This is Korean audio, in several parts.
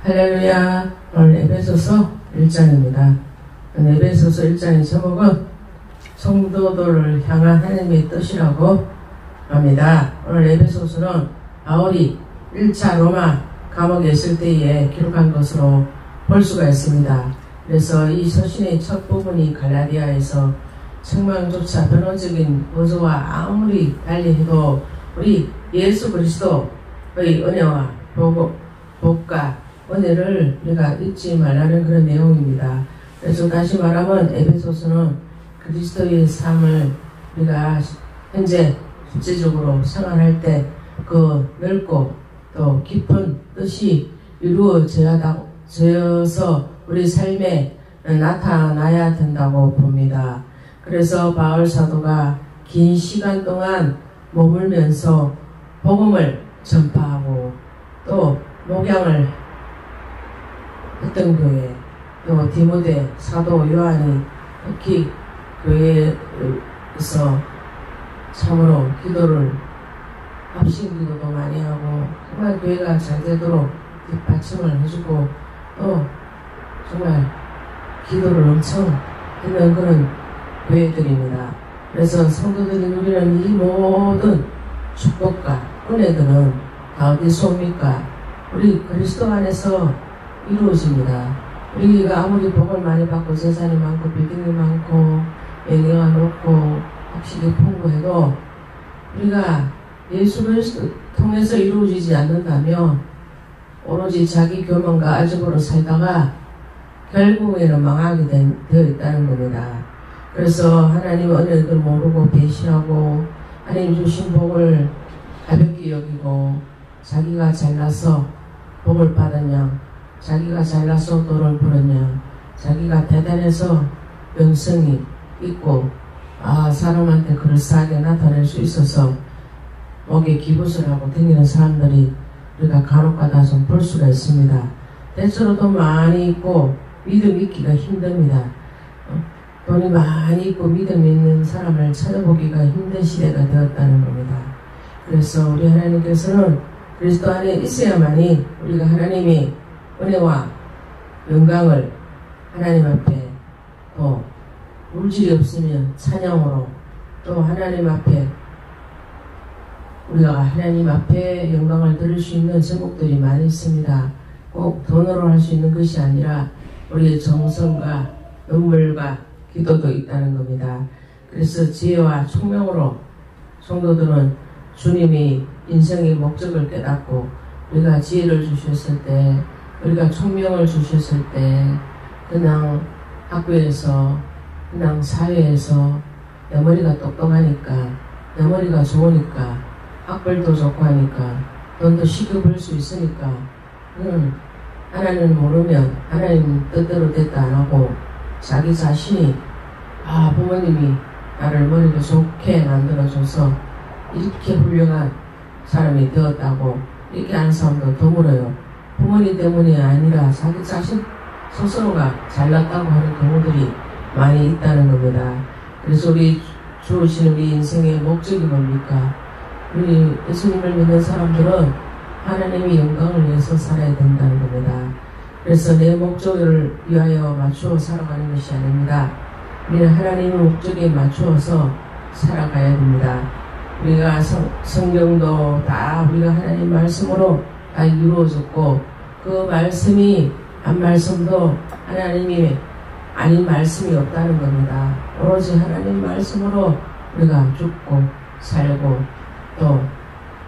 할렐루야. 오늘 에베소서 1장입니다. 에베소서 1장의 제목은 성도들을 향한 하나님의 뜻이라고 합니다. 오늘 에베소서는 바울이 1차 로마 감옥에 있을 때에 기록한 것으로 볼 수가 있습니다. 그래서 이 서신의 첫 부분이 갈라디아에서 책망조차 변호적인 어조와 아무리 달리 해도 우리 예수 그리스도의 은혜와 복과 은혜를 우리가 잊지 말라는 그런 내용입니다. 그래서 다시 말하면 에베소서는 그리스도의 삶을 우리가 현재 실제적으로 생활할 때 그 넓고 또 깊은 뜻이 이루어져서 우리 삶에 나타나야 된다고 봅니다. 그래서 바울 사도가 긴 시간 동안 머물면서 복음을 전파하고 또 목양을 했던 교회, 또 디모데, 사도 요한이 특히 교회에서 참으로 기도를 합심 기도도 많이 하고 정말 교회가 잘 되도록 뒷받침을 해주고 또 정말 기도를 엄청 했는 그런 교회들입니다. 그래서 성도들이 누리는 이 모든 축복과 은혜들은 다 어디서 옵니까? 우리 그리스도 안에서 이루어집니다. 우리가 아무리 복을 많이 받고 재산이 많고 빌딩이 많고 명예가 높고 확실히 풍부해도 우리가 예수 그리스도 통해서 이루어지지 않는다면 오로지 자기 교만과 아집으로 살다가 결국에는 망하게 되어 있다는 겁니다. 그래서 하나님의 은혜를 모르고 배신하고 하나님 주신 복을 가볍게 여기고 자기가 잘나서 복을 받았냐, 자기가 잘나서 돈을 벌었냐, 자기가 대단해서 명성이 있고 사람한테 그럴싸하게 나타낼 수 있어서 목에 기부를 하고 다니는 사람들이 우리가 간혹가다 좀 볼 수가 있습니다. 대체로 돈 많이 있고 믿음 있기가 힘듭니다. 돈이 많이 있고 믿음 있는 사람을 찾아보기가 힘든 시대가 되었다는 겁니다. 그래서 우리 하나님께서는 그리스도 안에 있어야만이 우리가 하나님의 은혜와 영광을 하나님 앞에 또 물질이 없으면 찬양으로 또 하나님 앞에 우리가 하나님 앞에 영광을 드릴 수 있는 제목들이 많이 있습니다. 꼭 돈으로 할 수 있는 것이 아니라 우리의 정성과 눈물과 기도도 있다는 겁니다. 그래서 지혜와 총명으로 성도들은 주님이 인생의 목적을 깨닫고 우리가 지혜를 주셨을 때, 우리가 총명을 주셨을 때 그냥 학교에서 그냥 사회에서 내 머리가 똑똑하니까 내 머리가 좋으니까 학벌도 좋고 하니까 돈도 쉽게 벌 수 있으니까 하나님 모르면 하나님 뜻대로 됐다 안 하고 자기 자신이 부모님이 나를 머리가 좋게 만들어줘서 이렇게 훌륭한 사람이 되었다고 이렇게 하는 사람도 드물어요. 부모님 때문이 아니라 자기 자신 스스로가 잘났다고 하는 경우들이 많이 있다는 겁니다. 그래서 우리 주어진 우리 인생의 목적이 뭡니까? 우리 예수님을 믿는 사람들은 하나님의 영광을 위해서 살아야 된다는 겁니다. 그래서 내 목적을 위하여 맞추어 살아가는 것이 아닙니다. 우리는 하나님의 목적에 맞추어서 살아가야 됩니다. 우리가 성경도 다 우리가 하나님 말씀으로 다 이루어졌고 그 말씀이 한 말씀도 하나님이 아닌 말씀이 없다는 겁니다. 오로지 하나님 말씀으로 우리가 죽고 살고 또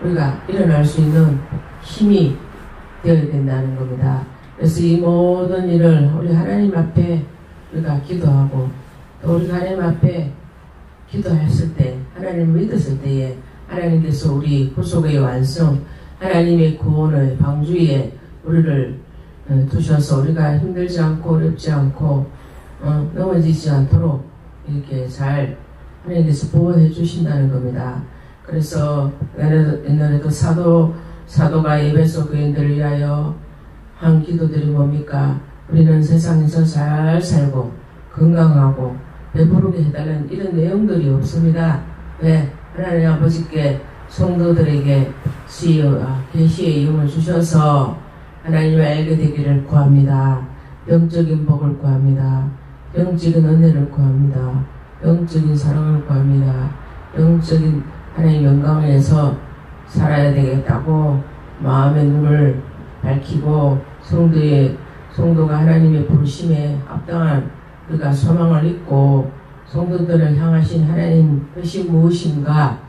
우리가 일어날 수 있는 힘이 되어야 된다는 겁니다. 그래서 이 모든 일을 우리 하나님 앞에 우리가 기도하고 또 우리가 하나님 앞에 기도했을 때 하나님을 믿었을 때에 하나님께서 우리 구속의 완성 하나님의 구원의 방주에 우리를 두셔서 우리가 힘들지 않고 어렵지 않고 넘어지지 않도록 이렇게 잘 하나님께서 보호해 주신다는 겁니다. 그래서 옛날에도 사도가 에베소 교인들을 위하여 한 기도들이 뭡니까? 우리는 세상에서 잘 살고 건강하고 배부르게 해달라는 이런 내용들이 없습니다. 왜? 하나님 아버지께 성도들에게 계시의 이름을 주셔서 하나님을 알게 되기를 구합니다. 영적인 복을 구합니다. 영적인 은혜를 구합니다. 영적인 사랑을 구합니다. 영적인 하나님의 영광을 위해서 살아야 되겠다고 마음의 눈을 밝히고 성도가 하나님의 부르심에 합당한 우리가 소망을 잊고 성도들을 향하신 하나님 뜻이 무엇인가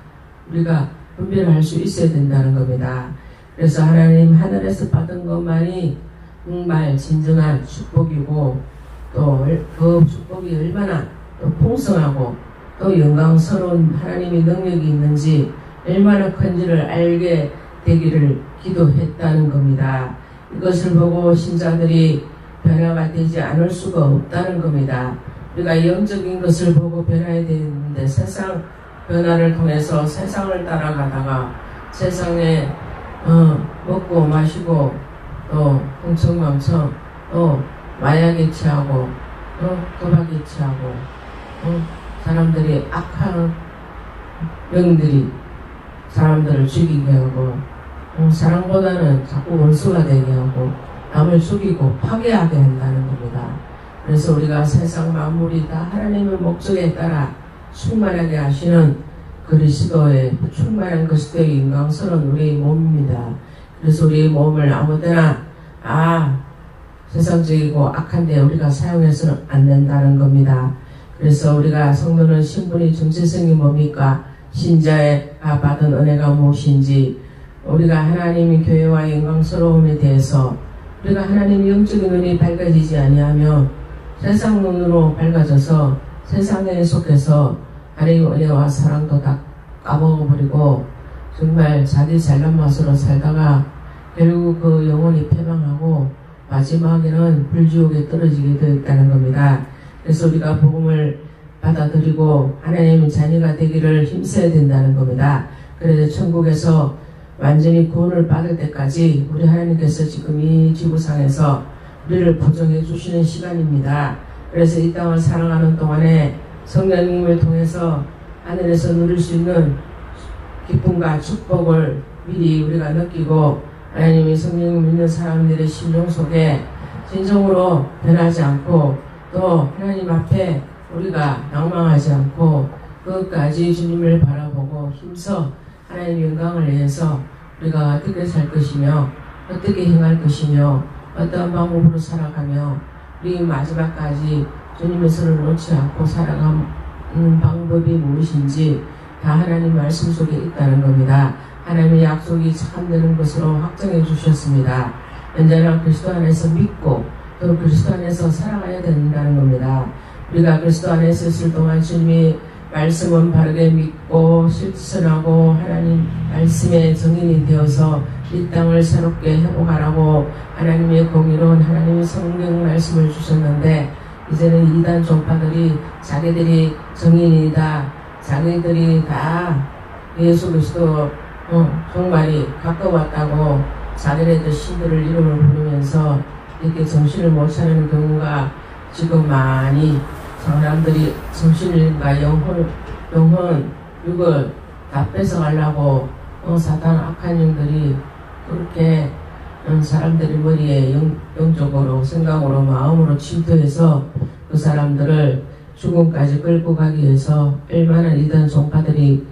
우리가 분별할 수 있어야 된다는 겁니다. 그래서 하나님 하늘에서 받은 것만이 정말 진정한 축복이고 또 그 축복이 얼마나 또 풍성하고 또 영광스러운 하나님의 능력이 있는지 얼마나 큰지를 알게 되기를 기도했다는 겁니다. 이것을 보고 신자들이 변화가 되지 않을 수가 없다는 겁니다. 우리가 영적인 것을 보고 변화해야 되는데 세상 변화를 통해서 세상을 따라가다가 세상에 먹고 마시고 또 흥청망청 또 마약에 취하고 또 도박에 취하고 사람들이 악한 영들이 사람들을 죽이게 하고 사랑보다는 자꾸 원수가 되게 하고 남을 죽이고 파괴하게 한다는 겁니다. 그래서 우리가 세상 만물이 다 하나님의 목적에 따라 충만하게 하시는 그리스도의 충만한 그리스도의 영광스러운 우리의 몸입니다. 그래서 우리의 몸을 아무데나 세상적이고 악한데 우리가 사용해서는 안 된다는 겁니다. 그래서 우리가 성도는 신분이 정체성이 뭡니까? 신자가 받은 은혜가 무엇인지 우리가 하나님의 교회와 영광스러움에 대해서 우리가 하나님의 영적인 눈이 밝아지지 아니하며 세상 눈으로 밝아져서 세상에 속해서 하나님의 은혜와 사랑도 다 까먹어버리고 정말 자기 잘난 맛으로 살다가 결국 그 영혼이 패망하고 마지막에는 불지옥에 떨어지게 되었다는 겁니다. 그래서 우리가 복음을 받아들이고 하나님의 자녀가 되기를 힘써야 된다는 겁니다. 그래서 천국에서 완전히 구원을 받을 때까지 우리 하나님께서 지금 이 지구상에서 우리를 보정해 주시는 시간입니다. 그래서 이 땅을 살아가는 동안에 성령님을 통해서 하늘에서 누릴 수 있는 기쁨과 축복을 미리 우리가 느끼고 하나님의 성령을 믿는 사람들의 심령 속에 진정으로 변하지 않고 또 하나님 앞에 우리가 낭망하지 않고 끝까지 주님을 바라보고 힘써 하나님의 영광을 위해서 우리가 어떻게 살 것이며 어떻게 행할 것이며 어떤 방법으로 살아가며 우리 마지막까지 주님의 손을 놓지 않고 살아가는 방법이 무엇인지 다 하나님 말씀 속에 있다는 겁니다. 하나님의 약속이 참되는 것으로 확정해 주셨습니다. 언제나 그리스도 안에서 믿고 또 그리스도 안에서 살아가야 된다는 겁니다. 우리가 그리스도 안에서 있을 동안 주님의 말씀은 바르게 믿고 실천하고 하나님 말씀의 증인이 되어서 이 땅을 새롭게 회복하라고 하나님의 공의로운 하나님의 성경 말씀을 주셨는데 이제는 이단 종파들이 자기들이 증인이다. 자기들이 다 예수 그리스도 정말이 가까웠다고 자기네들 신들을 이름을 부르면서 이렇게 정신을 못 차리는 경우가 지금 많이 사람들이 정신과 영혼, 육을 다 뺏어가려고 사탄 악한 영들이 그렇게 사람들의 머리에 영적으로 생각으로 마음으로 침투해서 그 사람들을 죽음까지 끌고 가기 위해서 얼마나 이단 종파들이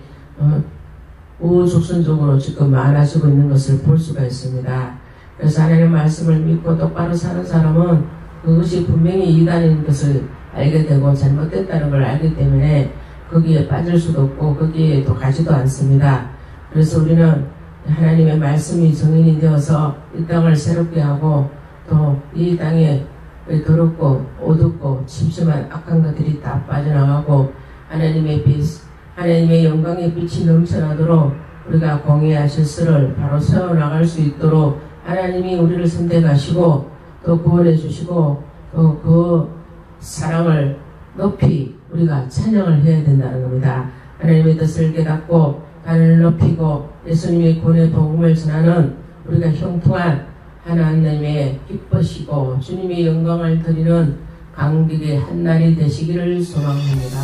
우후죽순적으로 지금 많아지고 있는 것을 볼 수가 있습니다. 그래서 하나님의 말씀을 믿고 똑바로 사는 사람은 그것이 분명히 이단인 것을 알게 되고 잘못됐다는 걸 알기 때문에 거기에 빠질 수도 없고 거기에 또 가지도 않습니다. 그래서 우리는 하나님의 말씀이 정인이 되어서 이 땅을 새롭게 하고 또 이 땅에 더럽고 어둡고 침침한 악한 것들이 다 빠져나가고 하나님의 빛, 하나님의 영광의 빛이 넘쳐나도록 우리가 공의와 질서를 바로 세워나갈 수 있도록 하나님이 우리를 선택하시고 또 구원해 주시고 또 그 사랑을 높이 우리가 찬양을 해야 된다는 겁니다. 하나님의 뜻을 깨닫고 하늘을 높이고 예수님의 구원의 복음을 전하는 우리가 형통한 하나님의 기쁘시고 주님의 영광을 드리는 강직의 한날이 되시기를 소망합니다.